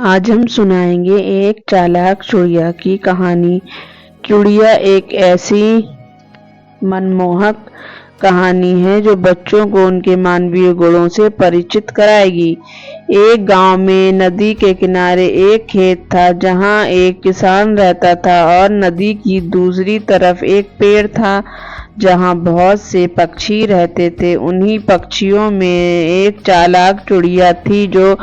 आज हम सुनाएंगे एक चालाक चिड़िया की कहानी। चिड़िया एक ऐसी मनमोहक कहानी है जो बच्चों को उनके मानवीय गुणों से परिचित कराएगी। एक गांव में नदी के किनारे एक खेत था जहां एक किसान रहता था और नदी की दूसरी तरफ एक पेड़ था जहां बहुत से पक्षी रहते थे। उन्हीं पक्षियों में एक चालाक चिड़िया थी जो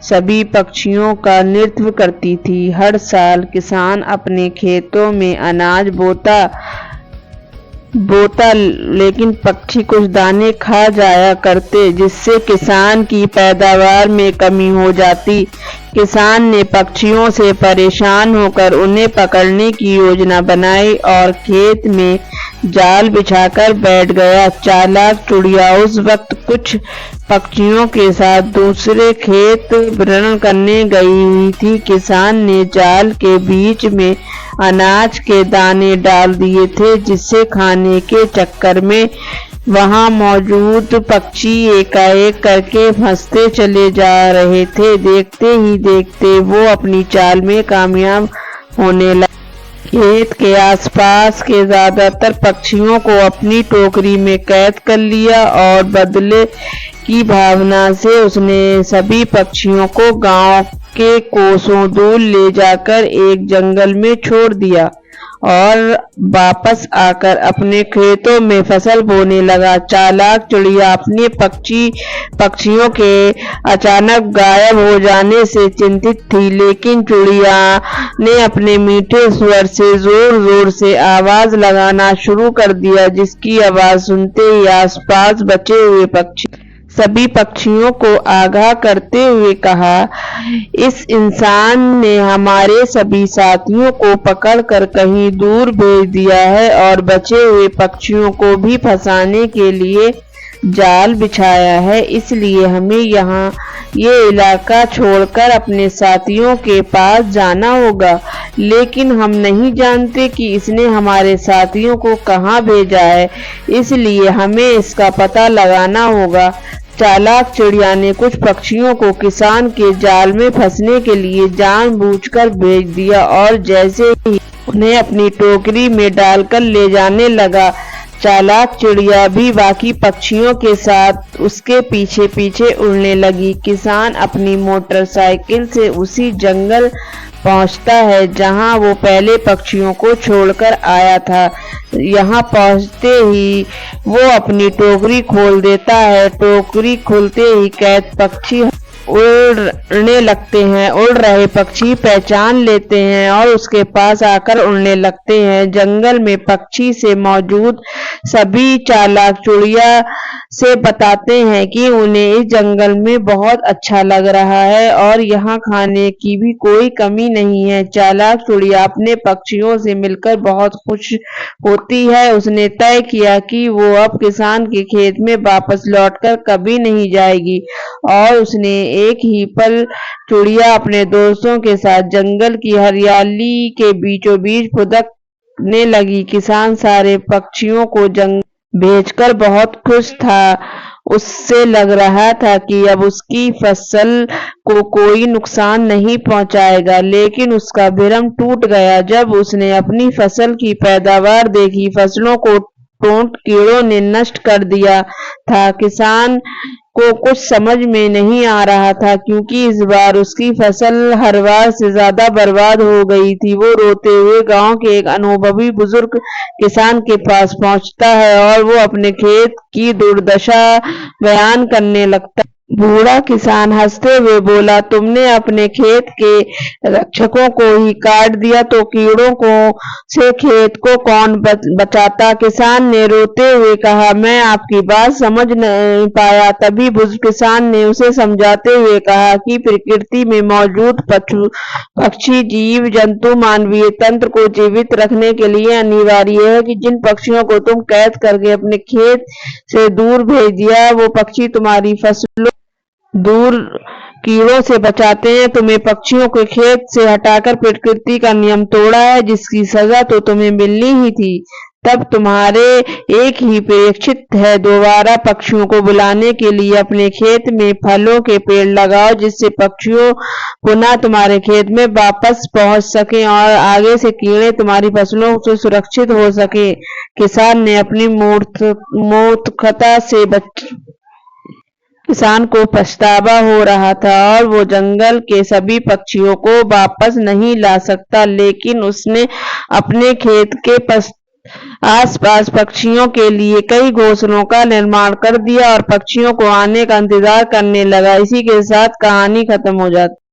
सभी पक्षियों का नृत्य करती थी। हर साल किसान अपने खेतों में अनाज बोता लेकिन पक्षी कुछ दाने खा जाया करते जिससे किसान की पैदावार में कमी हो जाती। किसान ने पक्षियों से परेशान होकर उन्हें पकड़ने की योजना बनाई और खेत में जाल बिछाकर बैठ गया। चालाक चिड़िया उस वक्त कुछ पक्षियों के साथ दूसरे खेत भ्रमण करने गई हुई थी। किसान ने जाल के बीच में अनाज के दाने डाल दिए थे जिसे खाने के चक्कर में वहां मौजूद पक्षी एकाएक करके फंसते चले जा रहे थे। देखते ही देखते वो अपनी चाल में कामयाब होने लगे। खेत के आसपास के ज्यादातर पक्षियों को अपनी टोकरी में कैद कर लिया और बदले की भावना से उसने सभी पक्षियों को गांव के कोसों दूर ले जाकर एक जंगल में छोड़ दिया और वापस आकर अपने खेतों में फसल बोने लगा। चालाक चिड़िया अपने पक्षियों के अचानक गायब हो जाने से चिंतित थी, लेकिन चिड़िया ने अपने मीठे स्वर से जोर जोर से आवाज लगाना शुरू कर दिया, जिसकी आवाज सुनते ही आसपास बचे हुए सभी पक्षियों को आगाह करते हुए कहा, इस इंसान ने हमारे सभी साथियों को पकड़कर कहीं दूर भेज दिया है और बचे हुए पक्षियों को भी फंसाने के लिए जाल बिछाया है। इसलिए हमें ये इलाका छोड़कर अपने साथियों के पास जाना होगा, लेकिन हम नहीं जानते कि इसने हमारे साथियों को कहां भेजा है, इसलिए हमें इसका पता लगाना होगा। चालाक चिड़िया ने कुछ पक्षियों को किसान के जाल में फंसने के लिए जानबूझकर भेज दिया और जैसे ही उन्हें अपनी टोकरी में डालकर ले जाने लगा, चालाक चिड़िया भी बाकी पक्षियों के साथ उसके पीछे पीछे उड़ने लगी। किसान अपनी मोटरसाइकिल से उसी जंगल पहुंचता है जहां वो पहले पक्षियों को छोड़कर आया था। यहां पहुंचते ही वो अपनी टोकरी खोल देता है। टोकरी खुलते ही कैद पक्षी उड़ने लगते हैं। उड़ रहे पक्षी पहचान लेते हैं और उसके पास आकर उड़ने लगते हैं। जंगल में पक्षी से मौजूद सभी चालाक चिड़िया से बताते हैं कि उन्हें इस जंगल में बहुत अच्छा लग रहा है और यहाँ खाने की भी कोई कमी नहीं है। चालाक चिड़िया अपने पक्षियों से मिलकर बहुत खुश होती है। उसने तय किया कि वो अब किसान के खेत में वापस लौटकर कभी नहीं जाएगी और उसने एक ही पल चिड़िया अपने दोस्तों के साथ जंगल की हरियाली के बीचों बीच फुदकने लगी। किसान सारे पक्षियों को भेजकर बहुत खुश था। उससे लग रहा था कि अब उसकी फसल को कोई नुकसान नहीं पहुंचाएगा, लेकिन उसका भ्रम टूट गया जब उसने अपनी फसल की पैदावार देखी। फसलों को कीड़ों ने नष्ट कर दिया था। किसान को कुछ समझ में नहीं आ रहा था क्योंकि इस बार उसकी फसल हर बार से ज्यादा बर्बाद हो गई थी। वो रोते हुए गांव के एक अनुभवी बुजुर्ग किसान के पास पहुंचता है और वो अपने खेत की दुर्दशा बयान करने लगता है। बूढ़ा किसान हंसते हुए बोला, तुमने अपने खेत के रक्षकों को ही काट दिया तो कीड़ों से खेत को कौन बचाता। किसान ने रोते हुए कहा, मैं आपकी बात समझ नहीं पाया। तभी बुजुर्ग किसान ने उसे समझाते हुए कहा कि प्रकृति में मौजूद पक्षी जीव जंतु मानवीय तंत्र को जीवित रखने के लिए अनिवार्य है कि जिन पक्षियों को तुम कैद करके अपने खेत से दूर भेज दिया, वो पक्षी तुम्हारी फसलों दूर कीड़ों से बचाते हैं। तुम्हें पक्षियों के खेत से हटाकर प्रकृति का नियम तोड़ा है, जिसकी सजा तो तुम्हें मिलनी ही थी। तब तुम्हारे एक ही प्रेक्षित है, दोबारा पक्षियों को बुलाने के लिए अपने खेत में फलों के पेड़ लगाओ, जिससे पक्षियों पुनः तुम्हारे खेत में वापस पहुंच सके और आगे से कीड़े तुम्हारी फसलों से सुरक्षित हो सके। किसान ने अपनी मूर्खता से किसान को पछतावा हो रहा था और वो जंगल के सभी पक्षियों को वापस नहीं ला सकता, लेकिन उसने अपने खेत के आसपास पक्षियों के लिए कई घोंसलों का निर्माण कर दिया और पक्षियों को आने का इंतजार करने लगा। इसी के साथ कहानी खत्म हो जाती।